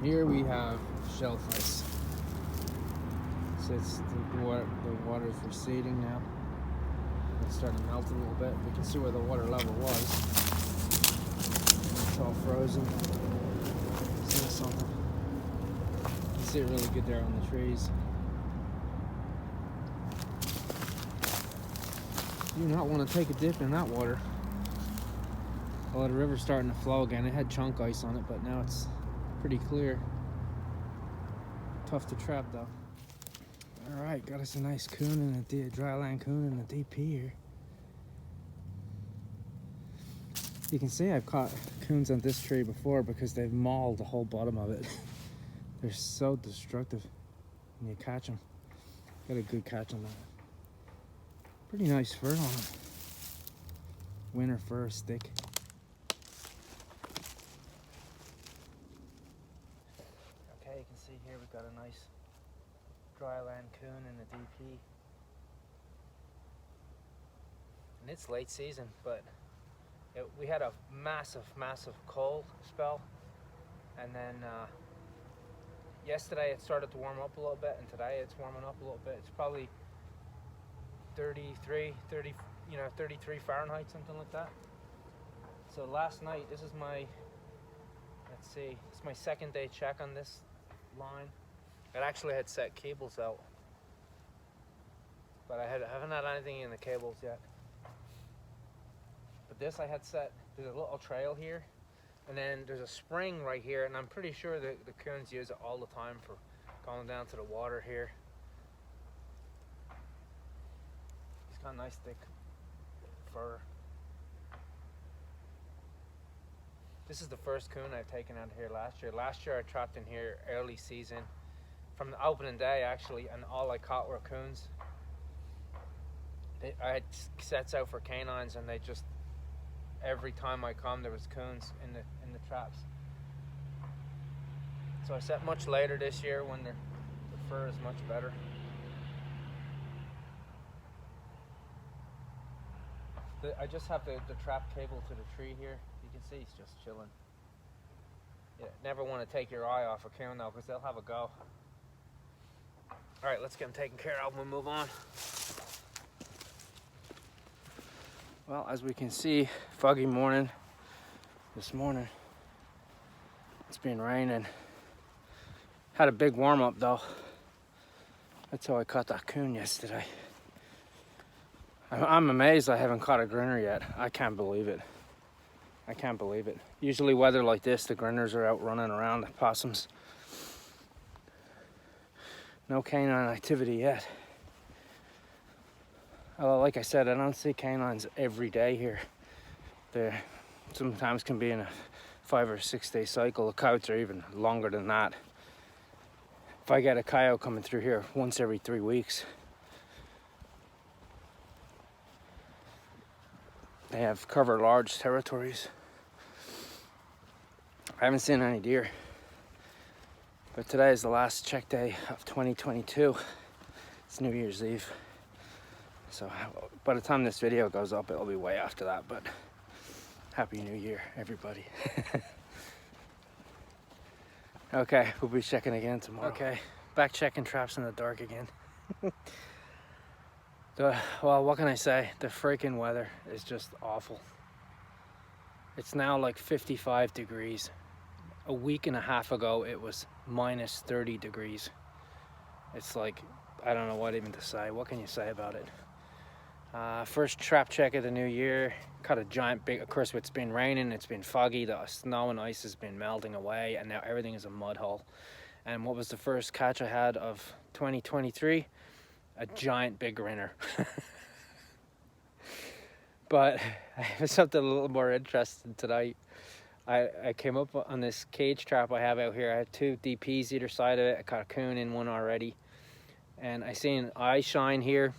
Here we have shellfish. So the water's receding now. It's starting to melt a little bit. We can see where the water level was. It's all frozen. See something? You can see it really good there on the trees. You do not want to take a dip in that water. Well, the river's starting to flow again. It had chunk ice on it, but now it's pretty clear. Tough to trap though. All right, got us a nice coon and a dryland coon and a DP here. You can see I've caught coons on this tree before because they've mauled the whole bottom of it. They're so destructive when you catch them. Got a good catch on that. Pretty nice fur on them. Winter fur stick. Okay, you can see here we've got a nice dryland coon and a DP. And it's late season, but we had a massive cold spell, and then yesterday it started to warm up a little bit, and today it's warming up a little bit. It's probably 33 Fahrenheit, something like that. So last night, this is my, let's see, it's my second day check on this line. It actually had set cables out, but I haven't had anything in the cables yet. But this I had set, there's a little trail here, and then there's a spring right here, and I'm pretty sure the coons use it all the time for going down to the water here. He's got nice thick fur. This is the first coon I've taken out of here last year. Last year I trapped in here early season, from the opening day actually, and all I caught were coons. I had sets out for canines, and they just, every time I come there was coons in the traps. So I set much later this year when the fur is much better. I just have the trap cable to the tree here. You can see he's just chilling. You never want to take your eye off a coon though, because they'll have a go. All right, let's get him taken care of and we'll move on. Well, as we can see, foggy morning this morning. It's been raining. Had a big warm up though. That's how I caught that coon yesterday. I'm amazed I haven't caught a grinner yet. I can't believe it. I can't believe it. Usually weather like this, the grinners are out running around, the possums. No canine activity yet. Well, like I said, I don't see canines every day here. They sometimes can be in a 5 or 6 day cycle. The coyotes are even longer than that. If I get a coyote coming through here once every 3 weeks, they have covered large territories. I haven't seen any deer, but today is the last check day of 2022. It's New Year's Eve. So by the time this video goes up, it'll be way after that, but Happy New Year, everybody. Okay, we'll be checking again tomorrow. Okay, back checking traps in the dark again. Well, what can I say? The freaking weather is just awful. It's now like 55 degrees. A week and a half ago, it was minus 30 degrees. It's like, I don't know what even to say. What can you say about it? First trap check of the new year. Caught a giant big, of course it's been raining, it's been foggy, the snow and ice has been melting away, and now everything is a mud hole. And what was the first catch I had of 2023? A giant big grinner. But I have something a little more interesting tonight. I came up on this cage trap I have out here. I have 2 DPs either side of it. I caught a coon in one already. And I seen an eye shine here.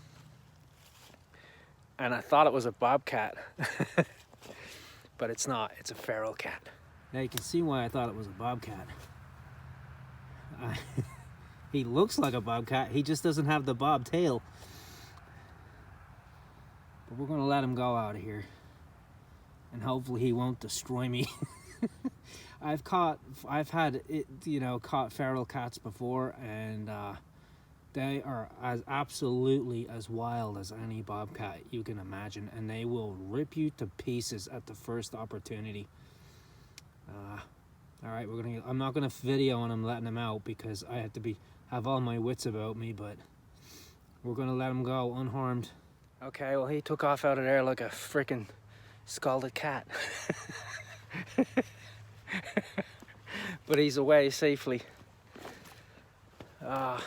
And I thought it was a bobcat. But it's not, it's a feral cat. Now you can see why I thought it was a bobcat. He looks like a bobcat, he just doesn't have the bob tail. But we're gonna let him go out of here. And hopefully he won't destroy me. I've had it, you know, caught feral cats before, and they are as absolutely as wild as any bobcat you can imagine, and they will rip you to pieces at the first opportunity. All right, I'm not gonna video on them letting them out because I have to have all my wits about me, but we're gonna let him go unharmed. Okay, well, he took off out of there like a freaking scalded cat. But he's away safely. Yeah,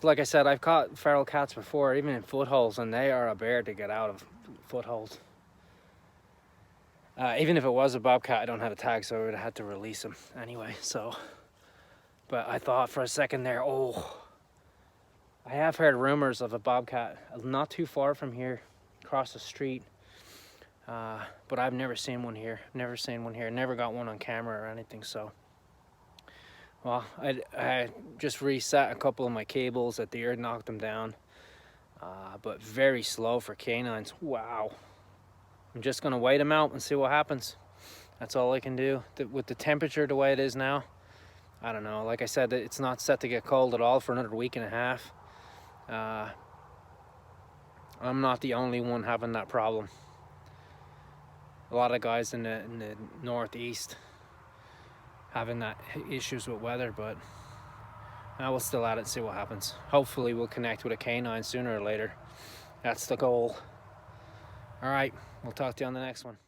like I said, I've caught feral cats before, even in footholes, and they are a bear to get out of footholes. Even if it was a bobcat, I don't have a tag, so I would have had to release him anyway. So, but I thought for a second there, oh, I have heard rumors of a bobcat not too far from here, across the street. But I've never seen one here. Never seen one here. Never got one on camera or anything. So, well, I just reset a couple of my cables. That deer knocked them down. But very slow for canines. Wow. I'm just gonna wait them out and see what happens. That's all I can do. With the temperature the way it is now, I don't know. Like I said, it's not set to get cold at all for another week and a half. I'm not the only one having that problem. A lot of guys in the northeast having that issues with weather, but I will still at it and see what happens. Hopefully we'll connect with a canine sooner or later. That's the goal. All right, we'll talk to you on the next one.